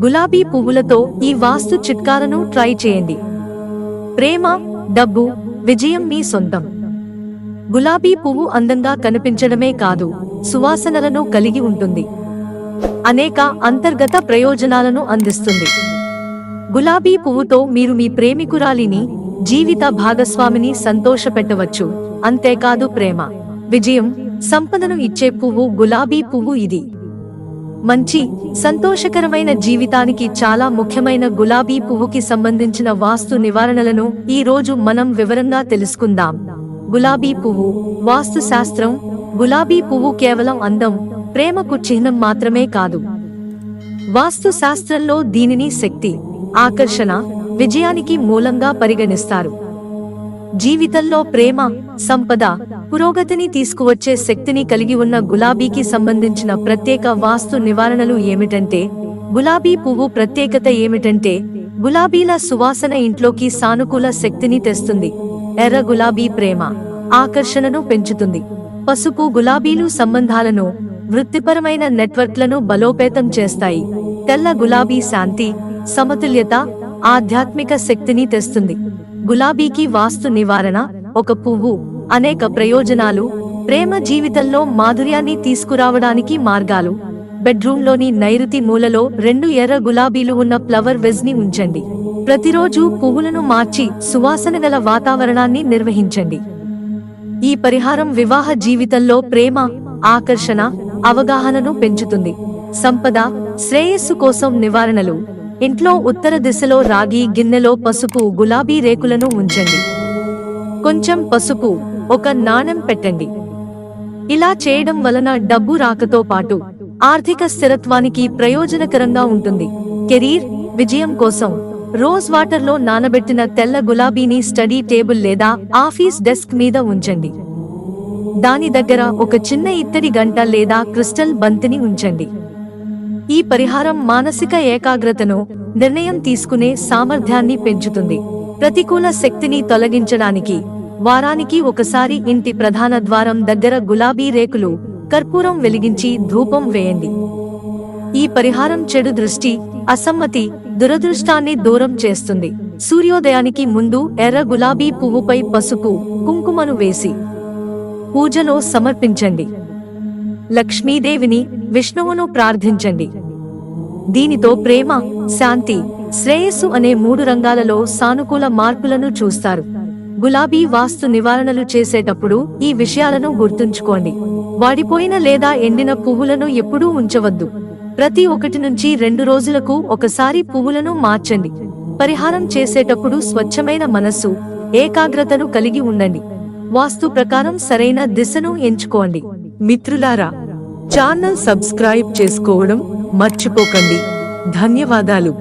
గులాబీ పువ్వులతో ఈ వాస్తు చిట్కాలను ట్రై చేయండి. ప్రేమ, డబ్బు, విజయం మీ సొంతం. గులాబీ పువ్వు అందంగా కనిపించడమే కాదు, సువాసనలను కలిగి ఉంటుంది. అనేక అంతర్గత ప్రయోజనాలను అందిస్తుంది. గులాబీ పువ్వుతో మీరు మీ ప్రేమికురాలిని, జీవిత భాగస్వామిని సంతోషపెట్టవచ్చు. అంతేకాదు, ప్రేమ, విజయం, సంపదను ఇచ్చే పువ్వు గులాబీ పువ్వు. ఇది మంచి, సంతోషకరమైన జీవితానికి చాలా ముఖ్యమైన గులాబీ పువ్వుకి సంబంధించిన వాస్తు నివారణలను ఈ రోజు మనం వివరంగా తెలుసుకుందాం. గులాబీ పువ్వు వాస్తు శాస్త్రం. గులాబీ పువ్వు కేవలం అందం, ప్రేమకు చిహ్నం మాత్రమే కాదు. వాస్తు శాస్త్రంలో దీనిని శక్తి, ఆకర్షణ, విజయానికి మూలంగా పరిగణిస్తారు. జీవితంలో ప్రేమ, సంపద, పురోగతిని తీసుకువచ్చే శక్తిని కలిగి ఉన్న గులాబీకి సంబంధించిన ప్రత్యేక వాస్తు నివారణలు ఏమిటంటే, గులాబీ పువ్వు ప్రత్యేకత ఏమిటంటే, గులాబీల సువాసన ఇంట్లోకి సానుకూల శక్తిని తెస్తుంది. ఎర్ర గులాబీ ప్రేమ, ఆకర్షణను పెంచుతుంది. పసుపు గులాబీలు సంబంధాలను, వృత్తిపరమైన నెట్వర్క్లను బలోపేతం చేస్తాయి. తెల్ల గులాబీ శాంతి, సమతుల్యత, ఆధ్యాత్మిక శక్తిని తెస్తుంది. గులాబీకి వాస్తు నివారణ. ఒక పువ్వు, అనేక ప్రయోజనాలు. ప్రేమ జీవితంలో మాధుర్యాన్ని తీసుకురావడానికి మార్గాలు. బెడ్రూమ్లోని నైరుతి మూలలో 2 ఎర్ర గులాబీలు ఉన్న ఫ్లవర్ వెజ్ ని ఉంచండి. ప్రతిరోజు పువ్వులను మార్చి సువాసన గల వాతావరణాన్ని నిర్వహించండి. ఈ పరిహారం వివాహ జీవితంలో ప్రేమ, ఆకర్షణ, అవగాహనను పెంచుతుంది. సంపద, శ్రేయస్సు కోసం నివారణలు. ఇంట్లో ఉత్తర దిశలో రాగి గిన్నెలో పసుపు గులాబీ రేకులను ఉంచండి. కొంచెం పసుపు, ఒక నాణెం పెట్టండి. ఇలా చేయడం వలన డబ్బు రాకతో పాటు ఆర్థిక స్థిరత్వానికి ప్రయోజనకరంగా ఉంటుంది. కెరీర్, విజయం కోసం రోజ్ వాటర్ లో నానబెట్టిన తెల్ల గులాబీని స్టడీ టేబుల్ లేదా ఆఫీస్ డెస్క్ మీద ఉంచండి. దాని దగ్గర ఒక చిన్న ఇత్తడి గంట లేదా క్రిస్టల్ బంతిని ఉంచండి. ఈ పరిహారం మానసిక ఏకాగ్రతను, నిర్ణయం తీసుకునే సామర్థ్యాన్ని పెంచుతుంది. ప్రతికూల శక్తిని తొలగించడానికి వారానికి ఒకసారి ఇంటి ప్రధాన ద్వారం దగ్గర గులాబీ రేకులు, కర్పూరం వెలిగించి ధూపం వేయండి. ఈ పరిహారం చెడు దృష్టి, అసమ్మతి, దురదృష్టాన్ని దూరం చేస్తుంది. సూర్యోదయానికి ముందు ఎర్ర గులాబీ పువ్వుపై పసుపు, కుంకుమను వేసి పూజలో సమర్పించండి. లక్ష్మీదేవిని, విష్ణువును ప్రార్థించండి. దీనితో ప్రేమ, శాంతి, శ్రేయస్సు అనే 3 రంగాలలో సానుకూల మార్పులను చూస్తారు. గులాబీ వాస్తు నివారణలు చేసేటప్పుడు ఈ విషయాలను గుర్తుంచుకోండి. వాడిపోయిన లేదా ఎండిన పువ్వులను ఎప్పుడూ ఉంచవద్దు. ప్రతి 1 నుంచి 2 రోజులకు ఒకసారి పువ్వులను మార్చండి. పరిహారం చేసేటప్పుడు స్వచ్ఛమైన మనస్సు, ఏకాగ్రతను కలిగి ఉండండి. వాస్తు ప్రకారం సరైన దిశను ఎంచుకోండి. మిత్రులారా, ఛానల్ సబ్స్క్రైబ్ చేసుకోవడం మర్చిపోకండి. ధన్యవాదాలు.